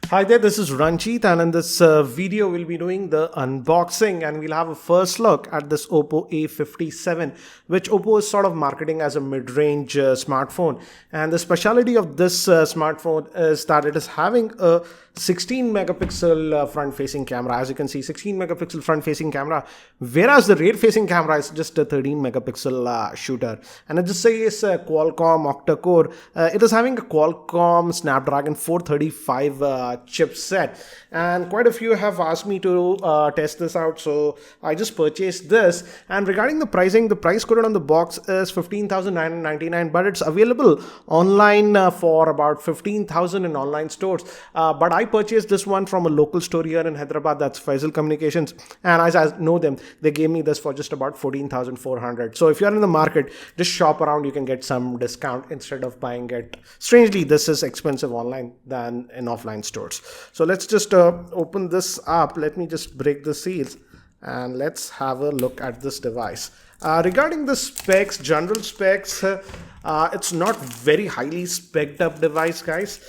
Hi there, this is Ranjit, and in this video we'll be doing the unboxing, and we'll have a first look at this Oppo A57, which Oppo is sort of marketing as a mid-range smartphone. And the speciality of this smartphone is that it is having a 16 megapixel front-facing camera. As you can see, 16 megapixel front-facing camera, whereas the rear-facing camera is just a 13 megapixel shooter. And it just says Qualcomm octa-core. It is having a Qualcomm Snapdragon 435 chipset, and quite a few have asked me to test this out, so I just purchased this. And regarding the pricing, the price quoted on the box is 15,999, but it's available online for about 15,000 in online stores. But I purchased this one from a local store here in Hyderabad, that's Faisal Communications, and as I know them, they gave me this for just about 14,400. So if you're in the market, just shop around, you can get some discount instead of buying it. Strangely, this is expensive online than in offline stores. So let's just open this up. Let me just break the seals and let's have a look at this device. Regarding the specs, general specs, it's not very highly spec'd up device, guys.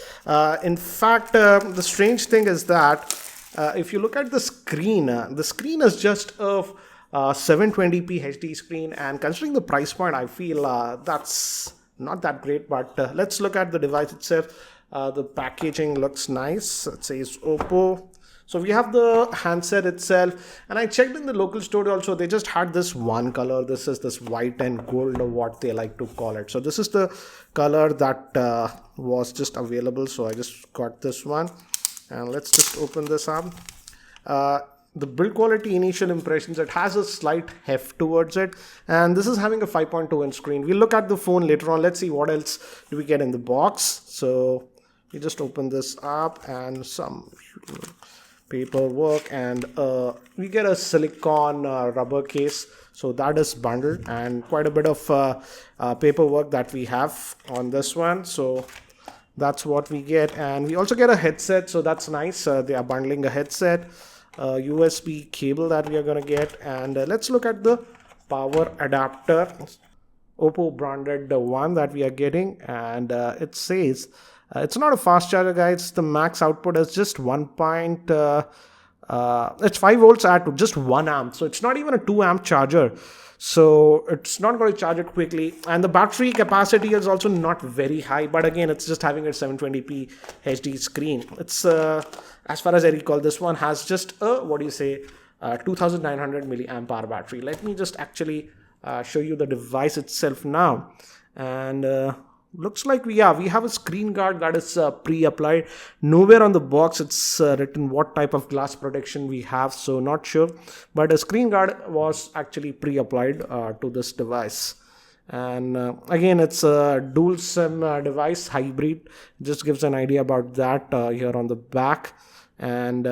In fact, the strange thing is that if you look at the screen is just a 720p HD screen, and considering the price point, I feel that's not that great. But let's look at the device itself. The packaging looks nice. It says Oppo. So we have the handset itself, and I checked in the local store also. They just had this one color. This is this white and gold, or what they like to call it. So this is the color that was just available. So I just got this one, and let's just open this up. The build quality, initial impressions, it has a slight heft towards it, and this is having a 5.2 inch screen. We'll look at the phone later on. Let's see what else do we get in the box. So we just open this up, and some paperwork, and we get a silicone rubber case, so that is bundled, and quite a bit of paperwork that we have on this one. So that's what we get, and we also get a headset, so that's nice. They are bundling a headset, USB cable that we are going to get, and let's look at the power adapter, Oppo branded the one that we are getting, and it says it's not a fast charger, guys. The max output is just it's 5 volts at just 1 amp, so it's not even a 2 amp charger, so it's not going to charge it quickly. And the battery capacity is also not very high, but again, it's just having a 720p HD screen. It's as far as I recall, this one has just a 2900 milliamp hour battery. Let me just actually show you the device itself now, and looks like we have a screen guard that is pre-applied. Nowhere on the box it's written what type of glass protection we have, so not sure, but a screen guard was actually pre-applied to this device. And again, it's a dual SIM device, hybrid. Just gives an idea about that here on the back. And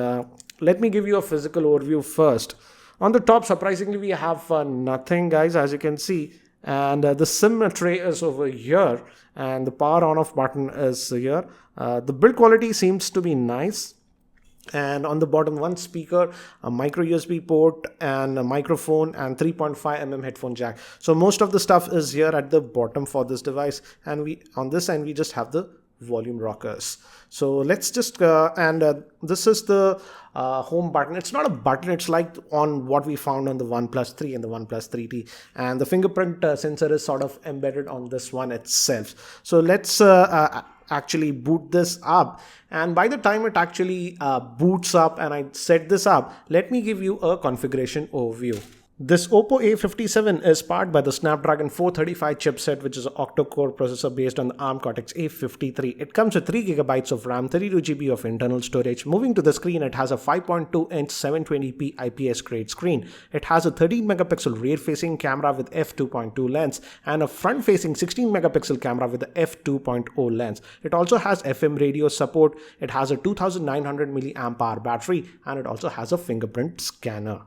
let me give you a physical overview first. On the top, surprisingly, we have nothing, guys, as you can see. And the SIM tray is over here, and the power on off button is here. The build quality seems to be nice, and on the bottom, one speaker, a micro USB port, and a microphone, and 3.5mm headphone jack. So most of the stuff is here at the bottom for this device, and we on this end we just have the volume rockers. So let's just this is the home button. It's not a button, it's like on what we found on the OnePlus 3 and the OnePlus 3T, and the fingerprint sensor is sort of embedded on this one itself. So let's actually boot this up, and by the time it actually boots up and I set this up, let me give you a configuration overview. This Oppo A57 is powered by the Snapdragon 435 chipset, which is an octa-core processor based on the ARM Cortex-A53. It comes with 3 GB of RAM, 32 GB of internal storage. Moving to the screen, it has a 5.2-inch 720p IPS grade screen. It has a 13 megapixel rear-facing camera with f2.2 lens and a front-facing 16 megapixel camera with the f2.0 lens. It also has FM radio support. It has a 2900 milliamp hour battery, and it also has a fingerprint scanner.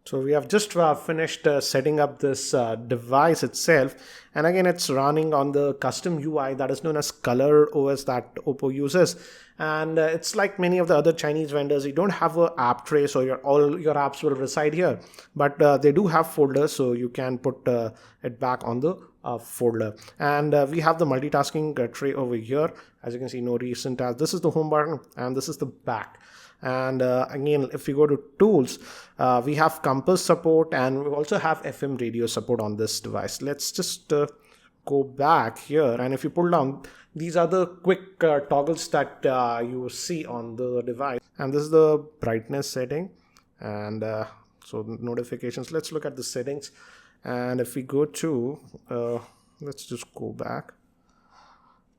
So we have just finished setting up this device itself, and again it's running on the custom UI that is known as Color OS that Oppo uses. And it's like many of the other Chinese vendors, you don't have an app tray, so all your apps will reside here, but they do have folders, so you can put it back on the folder. And we have the multitasking tray over here. As you can see, no recent tabs. This is the home button and this is the back. And again, if you go to tools, we have compass support and we also have FM radio support on this device. Let's just go back here, and if you pull down, these are the quick toggles that you see on the device. And this is the brightness setting, and so notifications. Let's look at the settings, and if we go to let's just go back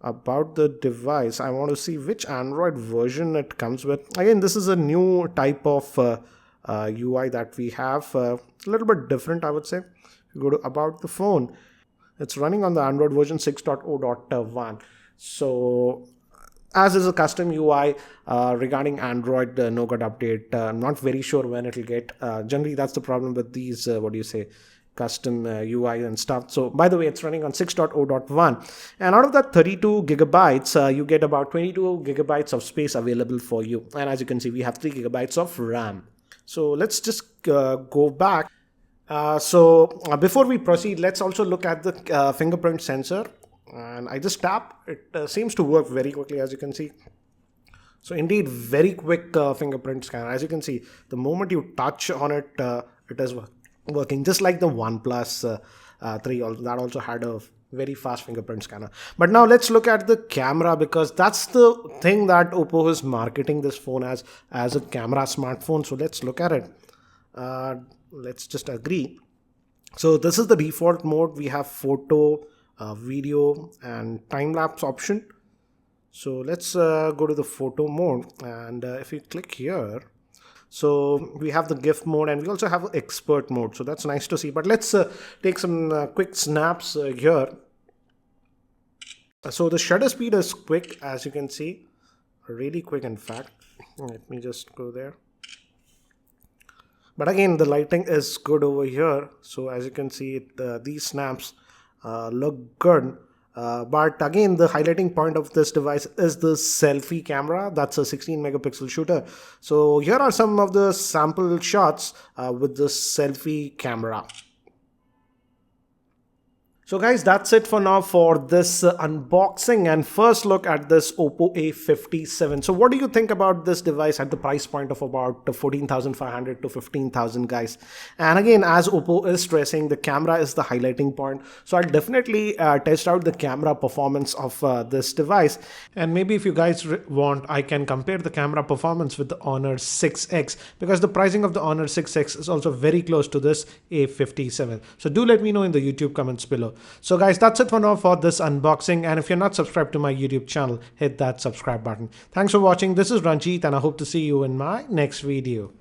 about the device. I want to see which Android version it comes with. Again, this is a new type of UI that we have, a little bit different, I would say. If you go to about the phone, it's running on the Android version 6.0.1. So as is a custom UI regarding Android Nougat update, I'm not very sure when it'll get. Generally, that's the problem with these, custom UI and stuff. So by the way, it's running on 6.0.1. And out of that 32 gigabytes, you get about 22 gigabytes of space available for you. And as you can see, we have 3 gigabytes of RAM. So let's just go back. Before we proceed, let's also look at the fingerprint sensor. And I just tap. It seems to work very quickly, as you can see. So indeed, very quick fingerprint scanner. As you can see, the moment you touch on it, it is working, just like the OnePlus 3. That also had a very fast fingerprint scanner. But now let's look at the camera, because that's the thing that Oppo is marketing this phone as a camera smartphone. So let's look at it. Let's just agree. So this is the default mode. We have photo, video and time-lapse option. So let's go to the photo mode, and if you click here, so we have the GIF mode, and we also have expert mode. So that's nice to see. But let's take some quick snaps here. So the shutter speed is quick, as you can see, really quick in fact. Let me just go there. But again, the lighting is good over here. So as you can see, these snaps look good. But again, the highlighting point of this device is the selfie camera. That's a 16 megapixel shooter. So here are some of the sample shots with the selfie camera. So guys, that's it for now for this unboxing and first look at this Oppo A57. So what do you think about this device at the price point of about 14,500 to 15,000 guys? And again, as Oppo is stressing, the camera is the highlighting point. So I'll definitely test out the camera performance of this device. And maybe if you guys want, I can compare the camera performance with the Honor 6X, because the pricing of the Honor 6X is also very close to this A57. So do let me know in the YouTube comments below. So guys, that's it for now for this unboxing, and if you're not subscribed to my YouTube channel, hit that subscribe button. Thanks for watching. This is Ranjit, and I hope to see you in my next video.